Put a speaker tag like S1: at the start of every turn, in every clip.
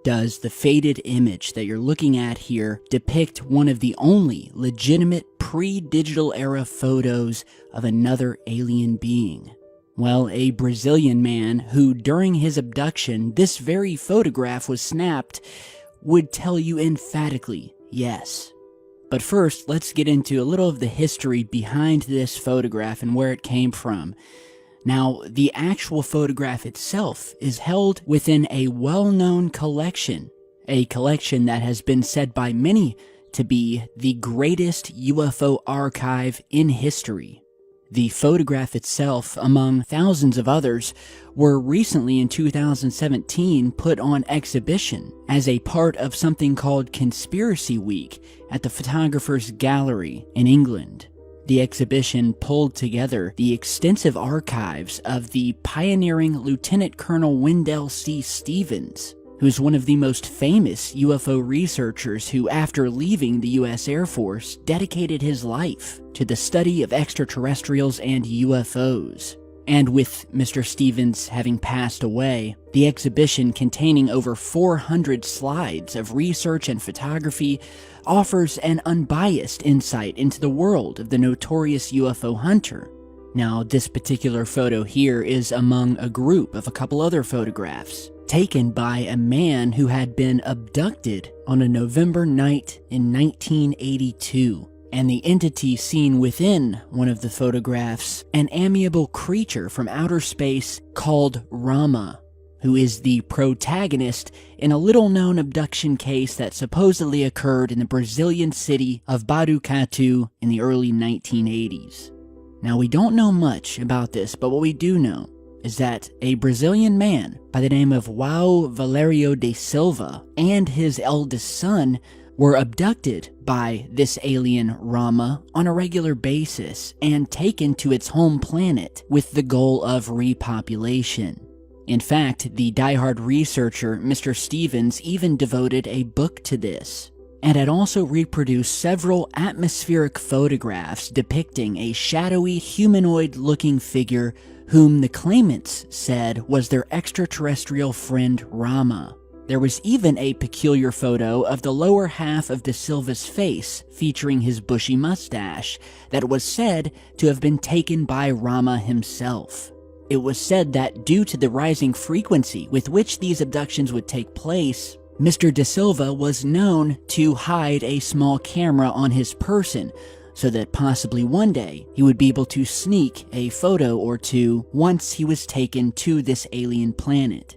S1: does the faded image that you're looking at here depict one of the only legitimate pre-digital era photos of another alien being? Well, a Brazilian man who, during his abduction, this very photograph was snapped, would tell you emphatically yes. But first, let's get into a little of the history behind this photograph and where it came from. Now, the actual photograph itself is held within a well-known collection, a collection that has been said by many to be the greatest UFO archive in history. The photograph itself, among thousands of others, were recently in 2017 put on exhibition as a part of something called Conspiracy Week at the Photographer's Gallery in England. The exhibition pulled together the extensive archives of the pioneering Lieutenant Colonel Wendell C. Stevens, who's one of the most famous UFO researchers who, after leaving the U.S. Air Force, dedicated his life to the study of extraterrestrials and UFOs. And with Mr. Stevens having passed away, the exhibition, containing over 400 slides of research and photography, offers an unbiased insight into the world of the notorious UFO hunter. Now, this particular photo here is among a group of a couple other photographs taken by a man who had been abducted on a November night in 1982. And the entity seen within one of the photographs, an amiable creature from outer space called Rama, who is the protagonist in a little-known abduction case that supposedly occurred in the Brazilian city of Botucatu in the early 1980s. Now, we don't know much about this, but what we do know is that a Brazilian man by the name of João Valerio de Silva and his eldest son were abducted by this alien Rama on a regular basis and taken to its home planet with the goal of repopulation. In fact, the diehard researcher Mr. Stevens even devoted a book to this, and had also reproduced several atmospheric photographs depicting a shadowy humanoid-looking figure whom the claimants said was their extraterrestrial friend Rama. There was even a peculiar photo of the lower half of De Silva's face featuring his bushy mustache that was said to have been taken by Rama himself. It was said that due to the rising frequency with which these abductions would take place, Mr. De Silva was known to hide a small camera on his person so that possibly one day he would be able to sneak a photo or two once he was taken to this alien planet.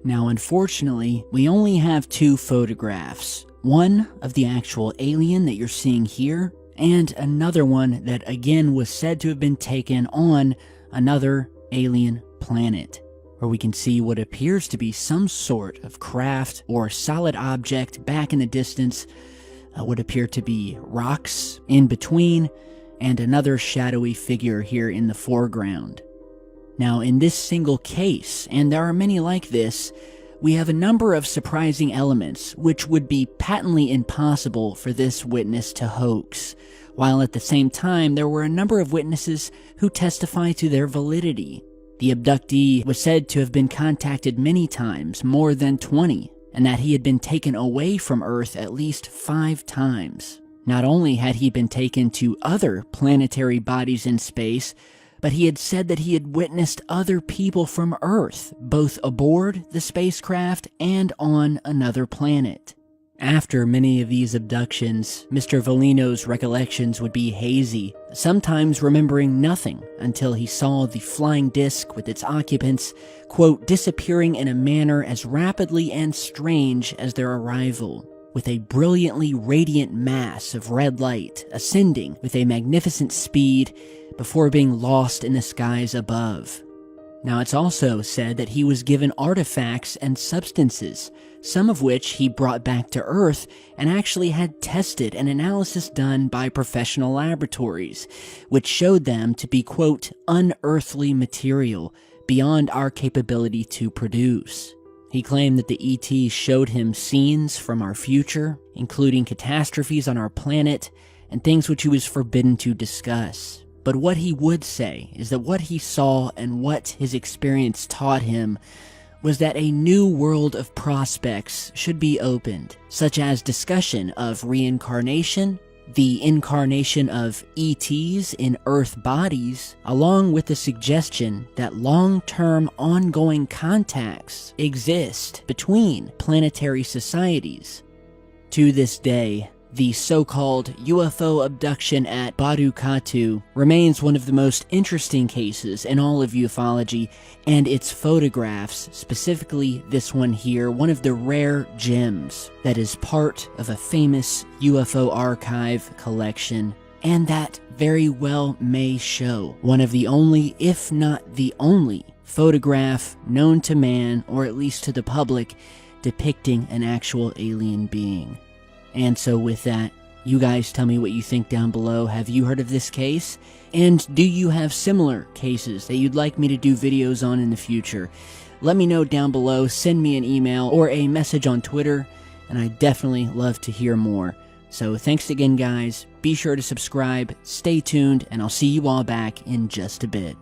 S1: Now, unfortunately, we only have two photographs. One of the actual alien that you're seeing here, and another one that again was said to have been taken on another alien planet, where we can see what appears to be some sort of craft or solid object back in the distance, what appear to be rocks in between, and another shadowy figure here in the foreground. Now, in this single case, and there are many like this, we have a number of surprising elements which would be patently impossible for this witness to hoax, while at the same time there were a number of witnesses who testify to their validity. The abductee was said to have been contacted many times, more than 20, and that he had been taken away from Earth at least 5 times. Not only had he been taken to other planetary bodies in space, but he had said that he had witnessed other people from Earth, both aboard the spacecraft and on another planet. After many of these abductions, Mr. Valino's recollections would be hazy, sometimes remembering nothing until he saw the flying disc with its occupants, quote, disappearing in a manner as rapidly and strange as their arrival, with a brilliantly radiant mass of red light ascending with a magnificent speed before being lost in the skies above. Now, it's also said that he was given artifacts and substances, some of which he brought back to Earth and actually had tested and analysis done by professional laboratories, which showed them to be, quote, unearthly material beyond our capability to produce. He claimed that the ET showed him scenes from our future, including catastrophes on our planet and things which he was forbidden to discuss. But what he would say is that what he saw and what his experience taught him was that a new world of prospects should be opened, such as discussion of reincarnation, the incarnation of ETs in Earth bodies, along with the suggestion that long-term ongoing contacts exist between planetary societies. To this day, the so-called UFO abduction at Batu Katu remains one of the most interesting cases in all of ufology, and its photographs, specifically this one here, one of the rare gems that is part of a famous UFO archive collection, and that very well may show one of the only, if not the only, photograph known to man, or at least to the public, depicting an actual alien being. And so with that, you guys tell me what you think down below. Have you heard of this case? And do you have similar cases that you'd like me to do videos on in the future? Let me know down below, send me an email or a message on Twitter, and I'd definitely love to hear more. So thanks again, guys. Be sure to subscribe, stay tuned, and I'll see you all back in just a bit.